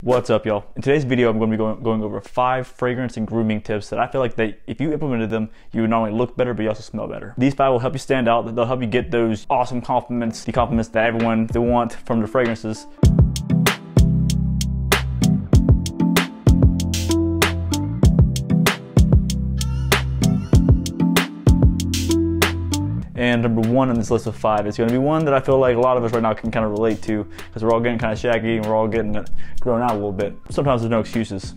What's up, y'all? In today's video, I'm going to be going over 5 fragrance and grooming tips that I feel like if you implemented them, you would not only look better, but you also smell better. These 5 will help you stand out. They'll help you get those awesome compliments, the compliments that everyone they want from their fragrances. And number 1 on this list of 5 is going to be one that I feel like a lot of us right now can kind of relate to, because we're all getting kind of shaggy and we're all getting it grown out a little bit. Sometimes there's no excuses.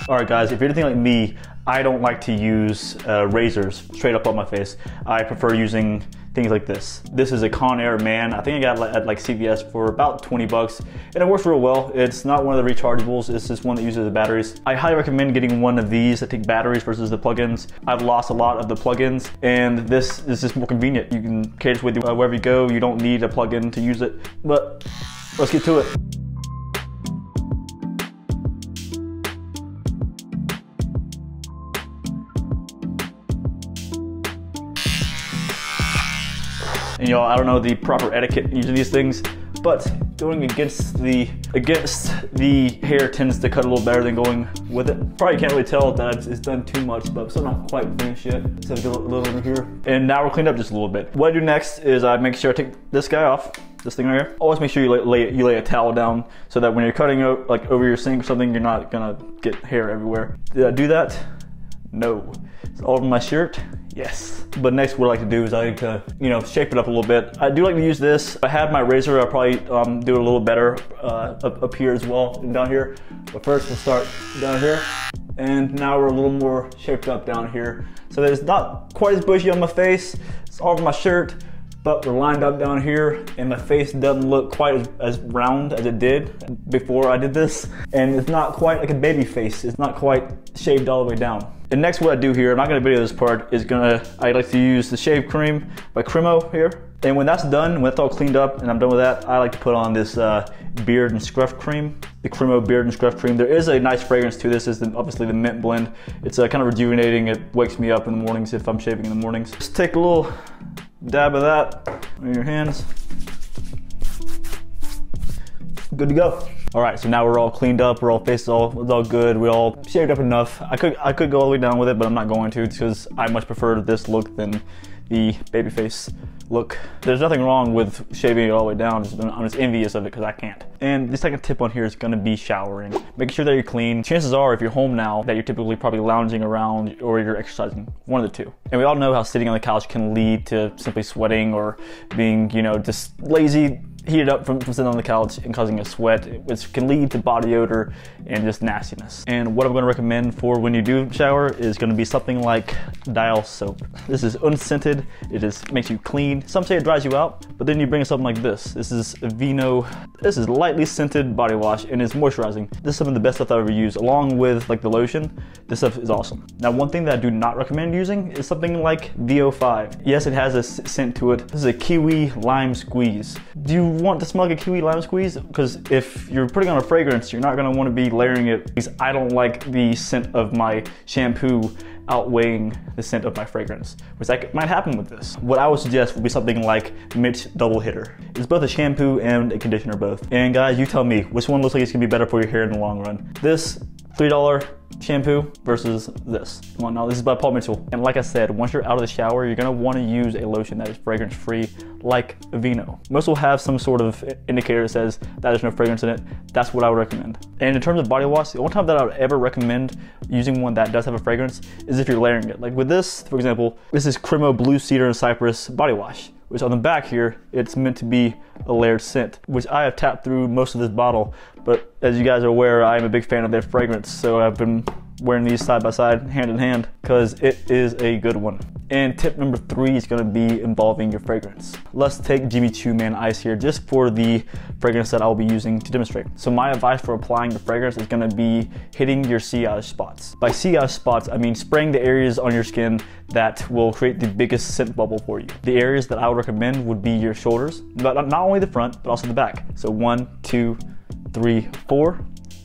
All right, guys, if you're anything like me, I don't like to use razors straight up on my face. I prefer using things like this. This is a Conair Man. I think I got it at like CVS for about 20 bucks, and it works real well. It's not one of the rechargeables. It's just one that uses the batteries. I highly recommend getting one of these that take batteries versus the plugins. I've lost a lot of the plugins, and this is just more convenient. You can carry this with you wherever you go. You don't need a plug-in to use it, but let's get to it. And y'all, I don't know the proper etiquette using these things, but going against the hair tends to cut a little better than going with it. Probably can't really tell that it's done too much, but I'm still not quite finished yet. So get a little over here. And now we're cleaned up just a little bit. What I do next is I make sure I take this guy off, this thing right here. Always make sure you lay a towel down so that when you're cutting like over your sink or something, you're not gonna get hair everywhere. Did I do that? No. It's all over my shirt. Yes. But next what I like to do is I like to, shape it up a little bit. I do like to use this. If I had my razor, I'll probably do it a little better up here as well and down here. But first we'll start down here. And now we're a little more shaped up down here. So that it's not quite as bushy on my face. It's all over my shirt, but we're lined up down here and my face doesn't look quite as round as it did before I did this. And it's not quite like a baby face. It's not quite shaved all the way down. And next what I do here, I'm not gonna video this part, I like to use the shave cream by Cremo here. And when that's done, when it's all cleaned up and I'm done with that, I like to put on this beard and scruff cream, the Cremo beard and scruff cream. There is a nice fragrance to this. It's obviously the mint blend. It's kind of rejuvenating. It wakes me up in the mornings if I'm shaving in the mornings. Just take a little dab of that on your hands. Good to go. All right, so now we're all cleaned up. We're all faces it's all good. We all shaved up enough. I could go all the way down with it, but I'm not going to because I much prefer this look than the babyface look. There's nothing wrong with shaving it all the way down. I'm just envious of it because I can't. And the second tip on here is gonna be showering. Making sure that you're clean. Chances are, if you're home now, that you're typically probably lounging around or you're exercising, one of the two. And we all know how sitting on the couch can lead to simply sweating or being, just lazy, heated up from sitting on the couch and causing a sweat, which can lead to body odor and just nastiness. And what I'm gonna recommend for when you do shower is gonna be something like Dial soap. This is unscented, it just makes you clean. Some say it dries you out, but then you bring something like this. This is Vino. This is lightly scented body wash and it's moisturizing. This is some of the best stuff I've ever used, along with like the lotion. This stuff is awesome. Now, one thing that I do not recommend using is something like VO5. Yes, it has a scent to it. This is a kiwi lime squeeze. Do you want to smell like a kiwi lime squeeze? Because if you're putting on a fragrance, you're not gonna want to be layering it, because I don't like the scent of my shampoo outweighing the scent of my fragrance, which might happen with this. What I would suggest would be something like Mitch Double Hitter. It's both a shampoo and a conditioner both. And guys, you tell me which one looks like it's gonna be better for your hair in the long run. This $3 shampoo versus this. Come on, now this is by Paul Mitchell. And like I said, once you're out of the shower, you're gonna wanna use a lotion that is fragrance free, like Vino. Most will have some sort of indicator that says that there's no fragrance in it. That's what I would recommend. And in terms of body wash, the only time that I would ever recommend using one that does have a fragrance is if you're layering it. Like with this, for example, this is Cremo Blue Cedar and Cypress body wash, which on the back here, it's meant to be a layered scent, which I have tapped through most of this bottle. But as you guys are aware, I am a big fan of their fragrance. So I've been wearing these side by side, hand in hand, because it is a good one. And tip number 3 is gonna be involving your fragrance. Let's take Jimmy Choo Man Ice here just for the fragrance that I'll be using to demonstrate. So my advice for applying the fragrance is gonna be hitting your sillage spots. By sillage spots, I mean spraying the areas on your skin that will create the biggest scent bubble for you. The areas that I would recommend would be your shoulders, but not only the front, but also the back. So 1, 2, 3, 4,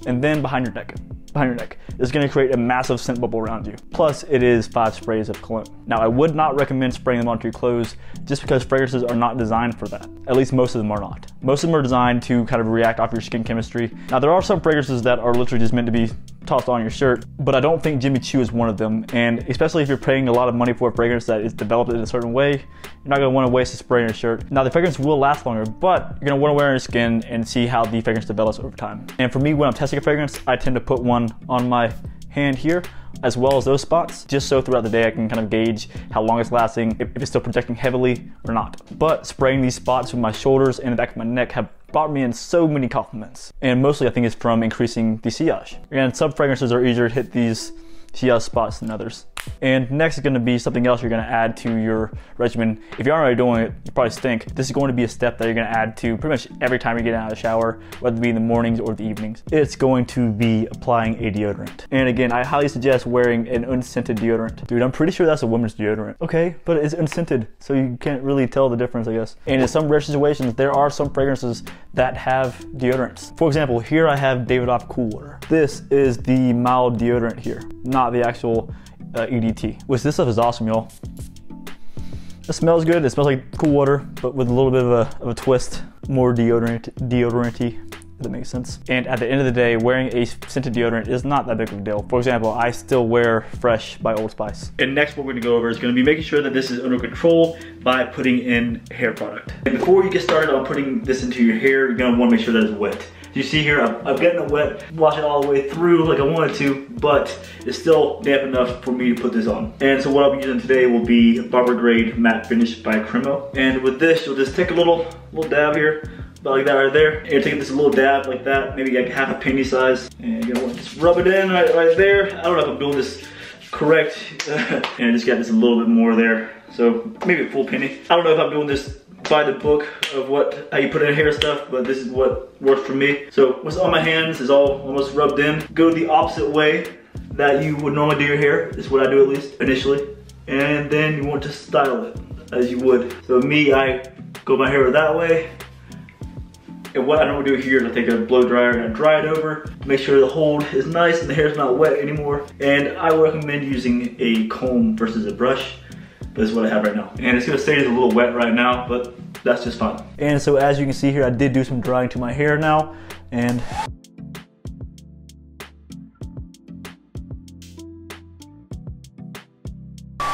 and then behind your neck. behind your neck. It's gonna create a massive scent bubble around you. Plus, it is 5 sprays of cologne. Now, I would not recommend spraying them onto your clothes just because fragrances are not designed for that. At least most of them are not. Most of them are designed to kind of react off your skin chemistry. Now, there are some fragrances that are literally just meant to be tossed on your shirt, but I don't think Jimmy Choo is one of them. And especially if you're paying a lot of money for a fragrance that is developed in a certain way, you're not gonna wanna waste a spray on your shirt. Now, the fragrance will last longer, but you're gonna wanna wear it on your skin and see how the fragrance develops over time. And for me, when I'm testing a fragrance, I tend to put one on my hand here, as well as those spots, just so throughout the day I can kind of gauge how long it's lasting, if it's still projecting heavily or not. But spraying these spots with my shoulders and the back of my neck have brought me in so many compliments. And mostly I think it's from increasing the sillage. And some fragrances are easier to hit these sillage spots than others. And next is going to be something else you're going to add to your regimen. If you aren't already doing it, you probably stink. This is going to be a step that you're going to add to pretty much every time you get out of the shower, whether it be in the mornings or the evenings. It's going to be applying a deodorant. And again, I highly suggest wearing an unscented deodorant. Dude, I'm pretty sure that's a woman's deodorant. Okay, but it's unscented, so you can't really tell the difference, I guess. And in some rare situations, there are some fragrances that have deodorants. For example, here I have Davidoff Cool Water. This is the mild deodorant here, not the actual EDT. Which this stuff is awesome, y'all. It smells good. It smells like cool water, but with a little bit of a twist, more deodorant-y, if that makes sense. And at the end of the day, wearing a scented deodorant is not that big of a deal. For example, I still wear Fresh by Old Spice. And next, what we're gonna go over is gonna be making sure that this is under control by putting in hair product. And before you get started on putting this into your hair, you're gonna wanna make sure that it's wet. You see here, I've gotten it wet, wash it all the way through like I wanted to, but it's still damp enough for me to put this on. And so what I'll be using today will be Barber Grade Matte Finish by Cremo. And with this, you'll just take a little dab here, about like that right there. And you'll take this little dab like that, maybe like half a penny size. And you're gonna just rub it in right there. I don't know if I'm doing this correct. And I just got this a little bit more there. So maybe a full penny. I don't know if I'm doing this by the book of how you put in hair stuff, but this is what works for me. So what's on my hands is all almost rubbed in. Go the opposite way that you would normally do your hair. This is what I do, at least initially. And then you want to style it as you would. So me, I go my hair that way. And what I normally do here is I take a blow dryer and I dry it over to make sure the hold is nice and the hair is not wet anymore. And I recommend using a comb versus a brush. This is what I have right now. And it's gonna stay a little wet right now, but that's just fine. And so as you can see here, I did do some drying to my hair now. And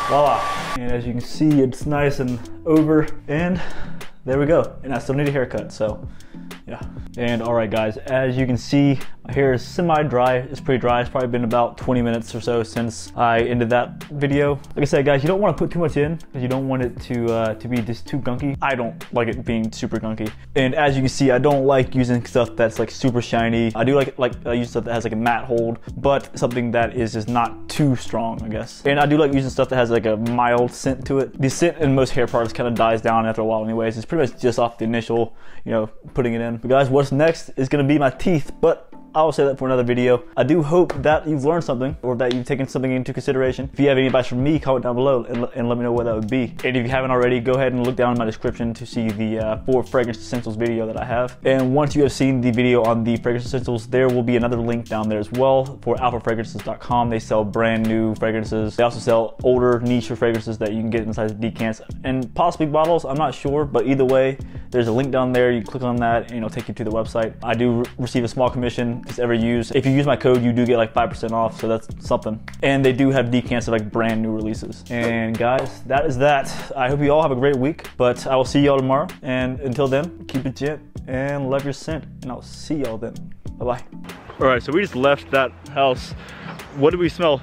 voila. And as you can see, it's nice and over. And there we go. And I still need a haircut, so yeah. And all right guys, as you can see, my hair is semi-dry. It's pretty dry. It's probably been about 20 minutes or so since I ended that video. Like I said guys, you don't want to put too much in because you don't want it to be just too gunky. I don't like it being super gunky. And as you can see, I don't like using stuff that's like super shiny. I do like I use stuff that has like a matte hold, but something that is just not too strong, I guess. And I do like using stuff that has like a mild scent to it. The scent in most hair products kind of dies down after a while anyways. It's pretty much just off the initial, you know, putting it in. But guys, what's next is gonna be my teeth, but I'll say that for another video. I do hope that you've learned something or that you've taken something into consideration. If you have any advice from me, comment down below and let me know what that would be. And if you haven't already, go ahead and look down in my description to see the 4 fragrance essentials video that I have. And once you have seen the video on the fragrance essentials, there will be another link down there as well for alphafragrances.com. They sell brand new fragrances. They also sell older niche fragrances that you can get inside decants and possibly bottles. I'm not sure, but either way, there's a link down there. You click on that and it'll take you to the website. I do receive a small commission ever use. If you use my code, you do get like 5% off, so that's something. And they do have decants of like brand new releases. And guys, that is that. I hope you all have a great week, but I will see y'all tomorrow. And until then, keep it gent and love your scent. And I'll see y'all then. Bye-bye. All right, so we just left that house. What did we smell,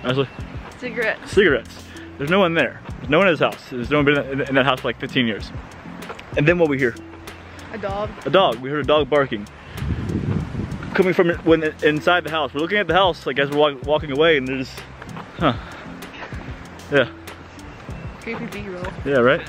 Ashley? Cigarettes. Cigarettes. There's no one there. There's no one in this house. There's no one been in that house for like 15 years. And then what we hear? A dog. A dog. We heard a dog barking. Coming from inside the house. We're looking at the house like as we're walking away and there's, huh. Yeah. Creepy B-roll. Yeah, right?